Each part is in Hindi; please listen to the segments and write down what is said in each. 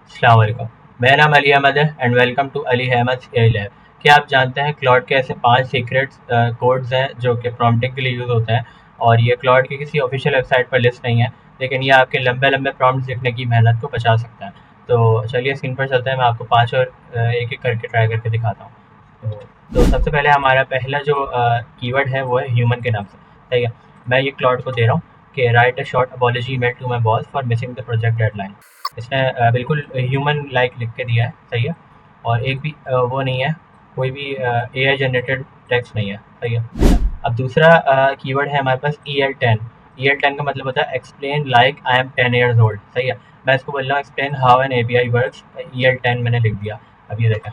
अस्सलाम वालेकुम। मेरा नाम अली अहमद है and welcome to Ali Ahmed AI lab. क्या आप जानते हैं क्लॉड के ऐसे 5 सीक्रेट्स कोड्स हैं जो कि प्रॉम्प्टिंग के लिए यूज़ होते हैं और ये क्लॉड की किसी ऑफिशियल वेबसाइट पर लिस्ट नहीं है, लेकिन ये आपके लंबे लंबे प्रॉम्प्ट्स लिखने की मेहनत को बचा सकता है। तो चलिए स्क्रीन पर चलते हैं, मैं आपको 5 और एक एक करके ट्राई करके दिखाता हूँ। तो सबसे पहले हमारा पहला जो कीवर्ड है वो है ह्यूमन के नाम से। सही है, मैं ये क्लॉड को दे रहा हूँ कि write a short apology email to my boss for missing the project deadline. इसने बिल्कुल ह्यूमन लाइक लिख के दिया है। सही है, और एक भी वो नहीं है, कोई भी एआई जनरेटेड टेक्स्ट नहीं है। सही है। अब दूसरा कीवर्ड है हमारे पास EL10। EL10 का मतलब होता है explain like I am 10 years old। सही है, मैं इसको बोल रहा हूँ explain how an API works. EL10 मैंने लिख दिया। अब ये देखा,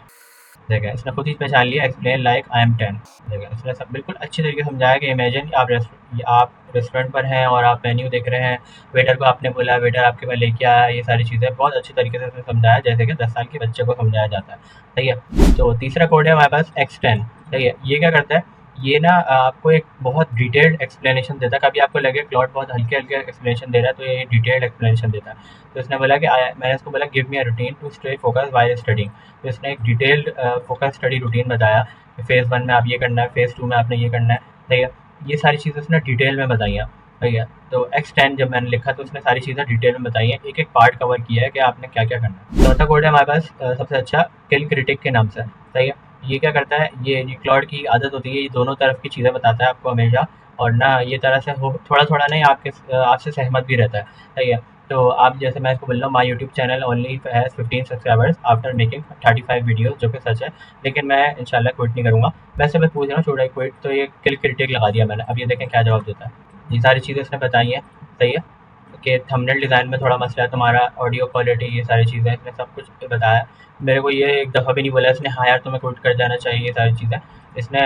देखा इसने खुद ही पहचान लिया, एक्सप्लेन लाइक आई एम 10। देखा इसने सब बिल्कुल अच्छे तरीके से समझाया कि इमेजिन कि आप रेस्टोरेंट पर हैं और आप मेन्यू देख रहे हैं, वेटर को आपने बोला, वेटर आपके पास लेके आया, ये सारी चीज़ें बहुत अच्छी तरीके से उसने समझाया जैसे कि 10 साल के बच्चे को समझाया जाता है। सही है। तो तीसरा कोड है हमारे पास X10। सही है, ये क्या करता है, ये ना आपको एक बहुत डिटेल्ड एक्सप्लेनेशन देता है। कभी आपको लगे क्लॉड बहुत हल्के हल्के एक्सप्लेनेशन दे रहा है तो ये डिटेल्ड एक्सप्लेनेशन देता है। तो इसने बोला कि मैंने इसको बोला give me a routine to stay focus while studying. तो इसने एक डिटेल्ड फोकस स्टडी रूटीन बताया कि फ़ेज़ 1 में आप ये करना है, फ़ेज़ 2 में आपने ये करना है। सही है, ये सारी चीज़ें उसने डिटेल में बताई हैं। सही है, तो X10 जब मैंने लिखा तो उसने सारी चीज़ें डिटेल में बताई हैं, एक एक पार्ट कवर किया है कि आपने क्या क्या करना है। चौथा कोड है हमारे पास सबसे अच्छा किल क्रिटिक के नाम से। सही है, ये क्या करता है, ये क्लॉड की आदत होती है, ये दोनों तरफ की चीज़ें बताता है आपको हमेशा, और ना ये तरह से हो थोड़ा थोड़ा नहीं, आपसे सहमत भी रहता है। सही है, तो आप जैसे मैं इसको बोल रहा हूँ my YouTube channel only has 15 subscribers after making 35 videos, जो कि सच है, लेकिन मैं इंशाल्लाह क्विट नहीं करूँगा। वैसे मैं पूछ रहा हूँ शुड आई क्विट, तो ये किल क्रिटिक लगा दिया मैंने। अब ये देखें क्या जवाब देता है। ये सारी चीज़ें इसने बताई हैं। सही है, कि थंबनेल डिज़ाइन में थोड़ा मसला है तुम्हारा, ऑडियो क्वालिटी, ये सारी चीज़ें इसने सब कुछ बताया। मेरे को ये एक दफ़ा भी नहीं बोला इसने हाँ यार तुम्हें क्विट कर जाना चाहिए, ये सारी चीज़ें इसने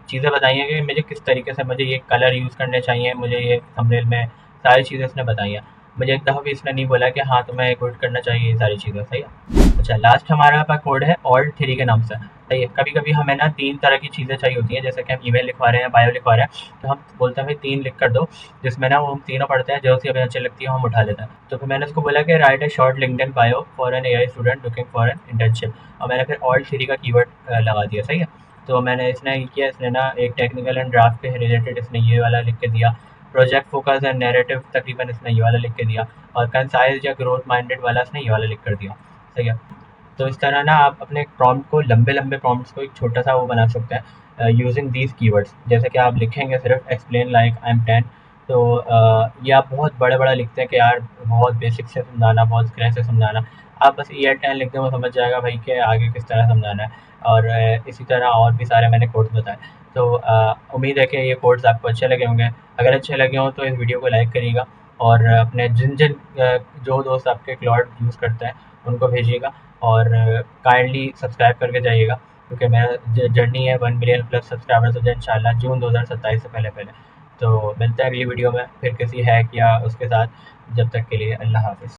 चीज़ें बताई हैं कि मुझे किस तरीके से मुझे ये कलर यूज़ करने चाहिए, मुझे ये थंबनेल में सारी चीज़ें इसने बताई हैं। मुझे एक दफ़ा भी इसने नहीं बोला कि हाँ तुम्हें क्विट करना चाहिए, ये सारी चीज़ें। सही है। अच्छा, लास्ट हमारा पास कोड है Alt3 के नाम से। सही है, कभी कभी हमें ना 3 तरह की चीज़ें चाहिए होती हैं, जैसे कि हम ईमेल लिखवा रहे हैं, बायो लिखवा रहे हैं, तो हम बोलते हैं भाई 3 लिख कर दो, जिसमें ना वो हम तीनों पढ़ते हैं, जो सी हमें अच्छी लगती है हम उठा लेते हैं। तो फिर मैंने उसको बोला कि write a short LinkedIn bio for an AI student looking for an internship, और मैंने फिर Alt3 का कीवर्ड लगा दिया। सही है, तो मैंने इसने ये किया, इसने ना एक टेक्निकल एंड ड्राफ्ट के रिलेटेड इसने ये वाला लिख के दिया, प्रोजेक्ट फोकस एंड नैरेटिव तकरीबन इसने ये वाला लिख के दिया, और कंसाइज या ग्रोथ माइंडेड वाला इसने ये वाला लिख कर दिया। सही है, तो इस तरह ना आप अपने प्रॉम्प्ट को, लंबे लंबे प्रॉम्प्ट्स को एक छोटा सा वो बना सकते हैं यूजिंग दीज कीवर्ड्स। जैसे कि आप लिखेंगे सिर्फ एक्सप्लेन लाइक आई एम 10, तो ये आप बहुत बड़े बड़ा लिखते हैं कि यार बहुत बेसिक से समझाना, बहुत स्क्रैच से समझाना, आप बस EL10 लिख दें, वो समझ जाएगा भाई कि आगे किस तरह समझाना है। और इसी तरह और भी सारे मैंने कोड्स बताए। तो उम्मीद है कि ये कोड्स आपको अच्छे लगे होंगे। अगर अच्छे लगे हों तो इस वीडियो को लाइक करिएगा, और अपने जिन जिन जो दोस्त आपके क्लॉड यूज़ करते हैं उनको भेजिएगा, और काइंडली सब्सक्राइब करके जाइएगा, क्योंकि मेरा जर्नी है 1 मिलियन प्लस सब्सक्राइबर्स हो जाए इंशाल्लाह जून 2027 से पहले पहले। तो मिलते हैं अगली वीडियो में फिर किसी हैक या उसके साथ। जब तक के लिए अल्लाह हाफ़िज़।